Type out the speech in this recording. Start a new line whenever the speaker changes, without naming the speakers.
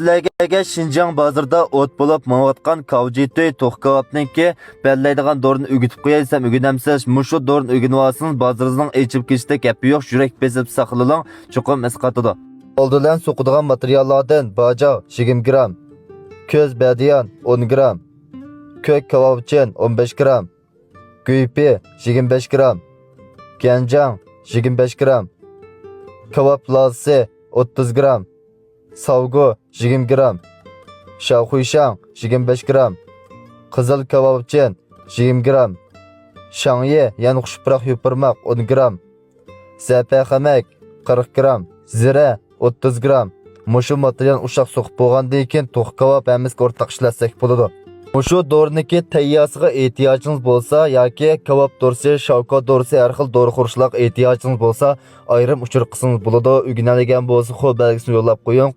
Sizlarga Şinjan bozorida o't bo'lib mavatgan kavjitoy to'q kebabniki bellaydigan dorini o'gitib qo'yay desam o'ginamsiz. Mushu dorini o'ginib olsangiz bozoringizning echib ketishda gapi yo'q, yurak bezib saqlalang, chuqur misqatida. Oldidan so'qadigan materiallardan bajo 20 gram, ko'z badiyan 10 gram, ko'k kebabchin 15 gram, guypi 25 gram, ganjang 25 gram, kebab lazisi 30 gram, savgu 20 gram, şavxuyshan 25 gram, qizil kebabchin 20 gram, shangyi yani xushpiraq yupirmaq 10 gram, zapaxamak 40 gram, zira 30 gram. Mushu material uşaq so'qib bo'lgandan keyin to'q kebab hamimizga o'rtaq ishlasak bo'ladi. Mushu do'rniki tayyasiga ehtiyojingiz bo'lsa yoki kebab do'rsi, shavka do'rsi, har xil do'ri-xurushlar ehtiyojingiz bo'lsa, ayrim uchur qismingiz bo'ladi. O'ginadigan bo'lsa, qo'l belgisini yo'llab qo'ying.